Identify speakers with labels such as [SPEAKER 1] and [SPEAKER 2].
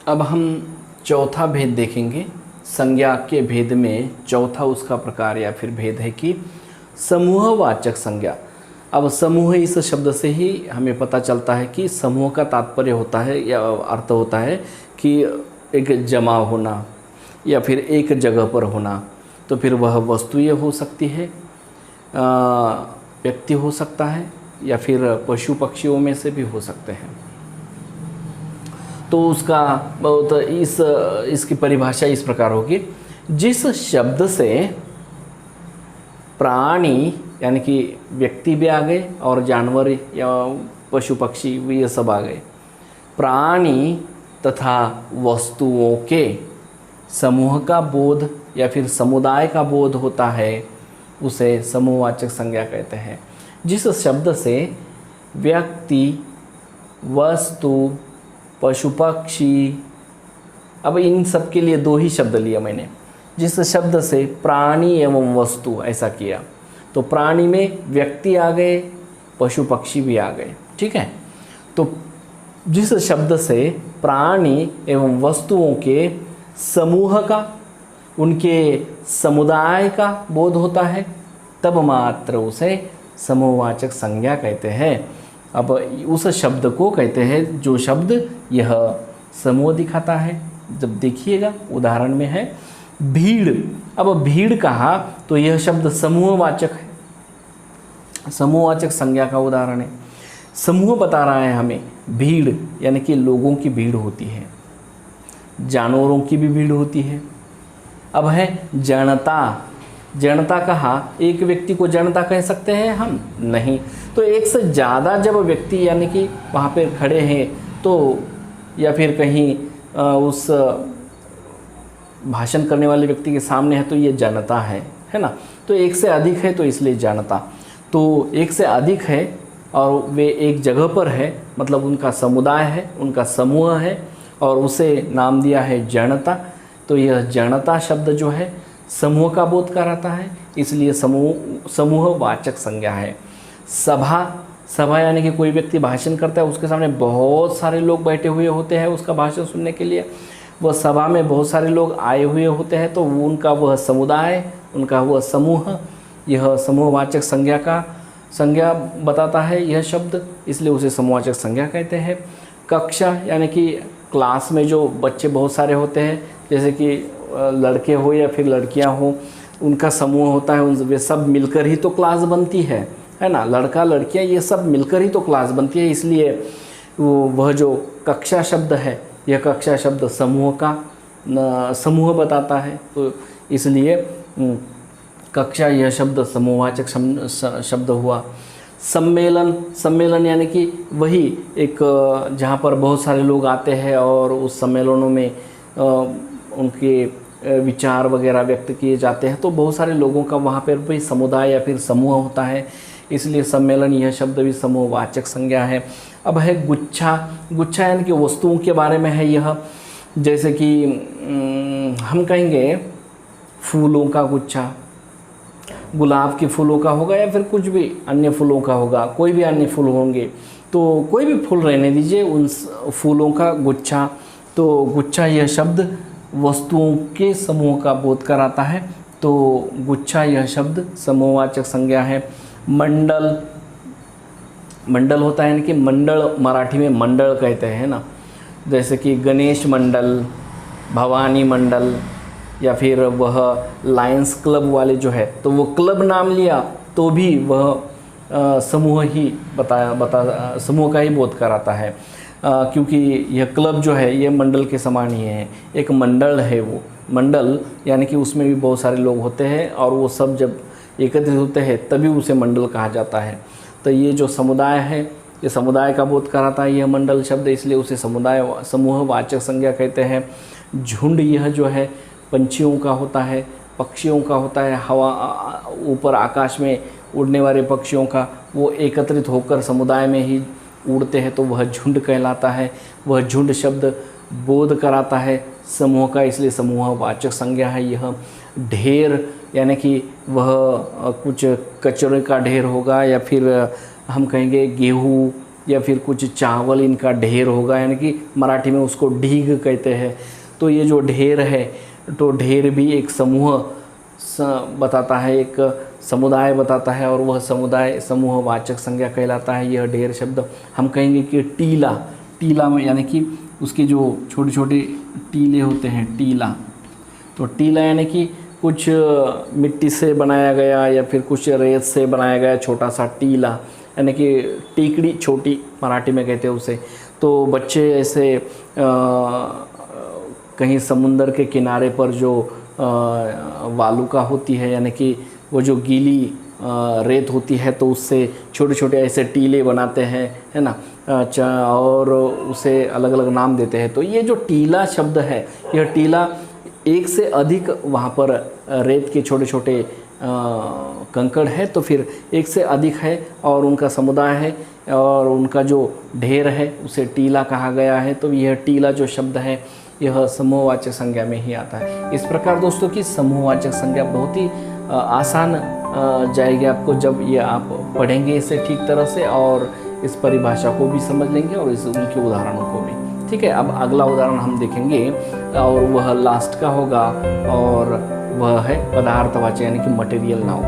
[SPEAKER 1] अब हम चौथा भेद देखेंगे। संज्ञा के भेद में चौथा उसका प्रकार या फिर भेद है कि समूहवाचक संज्ञा। अब समूह इस शब्द से ही हमें पता चलता है कि समूह का तात्पर्य होता है या अर्थ होता है कि एक जमा होना या फिर एक जगह पर होना। तो फिर वह वस्तुएं हो सकती है, व्यक्ति हो सकता है या फिर पशु पक्षियों में से भी हो सकते हैं। तो उसका बहुत इसकी परिभाषा इस प्रकार होगी, जिस शब्द से प्राणी यानी कि व्यक्ति भी आ गए और जानवर या पशु पक्षी ये सब आ गए, प्राणी तथा वस्तुओं के समूह का बोध या फिर समुदाय का बोध होता है, उसे समूहवाचक संज्ञा कहते हैं। जिस शब्द से व्यक्ति, वस्तु, पशु पक्षी, अब इन सब के लिए दो ही शब्द लिया मैंने। जिस शब्द से प्राणी एवं वस्तु ऐसा किया, तो प्राणी में व्यक्ति आ गए, पशु पक्षी भी आ गए, ठीक है। तो जिस शब्द से प्राणी एवं वस्तुओं के समूह का, उनके समुदाय का बोध होता है, तब मात्र उसे समूहवाचक संज्ञा कहते हैं। अब उस शब्द को कहते हैं जो शब्द यह समूह दिखाता है। जब देखिएगा उदाहरण में है भीड़। अब भीड़ कहा तो यह शब्द समूहवाचक है, समूहवाचक संज्ञा का उदाहरण है। समूह बता रहा है हमें, भीड़ यानी कि लोगों की भीड़ होती है, जानवरों की भी भीड़ होती है। अब है जनता। जनता कहा, एक व्यक्ति को जनता कह सकते हैं हम? नहीं। तो एक से ज़्यादा जब व्यक्ति यानी कि वहाँ पे खड़े हैं तो, या फिर कहीं उस भाषण करने वाले व्यक्ति के सामने है तो ये जनता है ना। तो एक से अधिक है तो इसलिए जनता। तो एक से अधिक है और वे एक जगह पर है, मतलब उनका समुदाय है, उनका समूह है और उसे नाम दिया है जनता। तो यह जनता शब्द जो है समूह का बोध कराता है, इसलिए समूहवाचक संज्ञा है। सभा यानी कि कोई व्यक्ति भाषण करता है, उसके सामने बहुत सारे लोग बैठे हुए होते हैं उसका भाषण सुनने के लिए। वह सभा में बहुत सारे लोग आए हुए होते हैं, तो उनका वह समुदाय, उनका वह समूह, यह समूहवाचक संज्ञा बताता है यह शब्द, इसलिए उसे समूहवाचक संज्ञा कहते हैं। कक्षा यानी कि क्लास में जो बच्चे बहुत सारे होते हैं, जैसे कि लड़के हो या फिर लड़कियां हो, उनका समूह होता है, वे सब मिलकर ही तो क्लास बनती है ना। लड़का लड़कियां ये सब मिलकर ही तो क्लास बनती है, इसलिए वह जो कक्षा शब्द है, यह कक्षा शब्द समूह का समूह बताता है। तो इसलिए कक्षा यह शब्द समूहवाचक शब्द हुआ। सम्मेलन यानी कि वही एक जहाँ पर बहुत सारे लोग आते हैं और उस सम्मेलनों में उनके विचार वगैरह व्यक्त किए जाते हैं, तो बहुत सारे लोगों का वहाँ पर भी समुदाय या फिर समूह होता है, इसलिए सम्मेलन यह शब्द भी समूहवाचक संज्ञा है। अब है गुच्छा। गुच्छा यानी कि वस्तुओं के बारे में है यह, जैसे कि हम कहेंगे फूलों का गुच्छा, गुलाब के फूलों का होगा या फिर कुछ भी अन्य फूलों का होगा, कोई भी अन्य फूल होंगे, तो कोई भी फूल रहने दीजिए, उन फूलों का गुच्छा। तो गुच्छा यह शब्द वस्तुओं के समूह का बोध कराता है, तो गुच्छा यह शब्द समूहवाचक संज्ञा है। मंडल होता है यानी कि मंडल, मराठी में मंडल कहते हैं ना, जैसे कि गणेश मंडल, भवानी मंडल, या फिर वह लायंस क्लब वाले जो है, तो वो क्लब नाम लिया तो भी वह समूह ही समूह का ही बोध कराता है, क्योंकि यह क्लब जो है ये मंडल के समान ही है, एक मंडल है। वो मंडल यानी कि उसमें भी बहुत सारे लोग होते हैं और वो सब जब एकत्रित होते हैं तभी उसे मंडल कहा जाता है। तो ये जो समुदाय है, ये समुदाय का बोध कराता है यह मंडल शब्द, इसलिए उसे समूहवाचक संज्ञा कहते हैं। झुंड यह जो है पंछियों का होता है, पक्षियों का होता है, हवा ऊपर आकाश में उड़ने वाले पक्षियों का, वो एकत्रित होकर समुदाय में ही उड़ते हैं, तो वह झुंड कहलाता है। वह झुंड शब्द बोध कराता है समूह का, इसलिए समूहवाचक संज्ञा है यह। ढेर यानी कि वह कुछ कचरे का ढेर होगा, या फिर हम कहेंगे गेहूँ या फिर कुछ चावल इनका ढेर होगा, यानी कि मराठी में उसको ढीग कहते हैं। तो ये जो ढेर है, तो ढेर भी एक समूह बताता है, एक समुदाय बताता है, और वह समुदाय समूहवाचक संज्ञा कहलाता है। यह ढेर शब्द हम कहेंगे कि टीला, टीला में यानी कि उसके जो छोटे छोटे टीले होते हैं, टीला। तो टीला यानी कि कुछ मिट्टी से बनाया गया या फिर कुछ रेत से बनाया गया छोटा सा टीला, यानी कि टीकड़ी, छोटी मराठी में कहते हैं उसे। तो बच्चे ऐसे कहीं समुंदर के किनारे पर जो वालुका होती है, यानी कि वो जो गीली रेत होती है, तो उससे छोटे छोटे ऐसे टीले बनाते हैं, है ना, और उसे अलग अलग नाम देते हैं। तो ये जो टीला शब्द है, यह टीला एक से अधिक वहाँ पर रेत के छोटे छोटे कंकड़ है, तो फिर एक से अधिक है और उनका समुदाय है और उनका जो ढेर है उसे टीला कहा गया है। तो यह टीला जो शब्द है यह समूहवाचक संज्ञा में ही आता है। इस प्रकार दोस्तों की समूहवाचक संज्ञा बहुत ही आसान जाएगी आपको जब ये आप पढ़ेंगे इसे ठीक तरह से, और इस परिभाषा को भी समझ लेंगे और इस उनके उदाहरणों को भी। ठीक है, अब अगला उदाहरण हम देखेंगे और वह लास्ट का होगा, और वह है पदार्थवाचक यानी कि मटेरियल नाउन।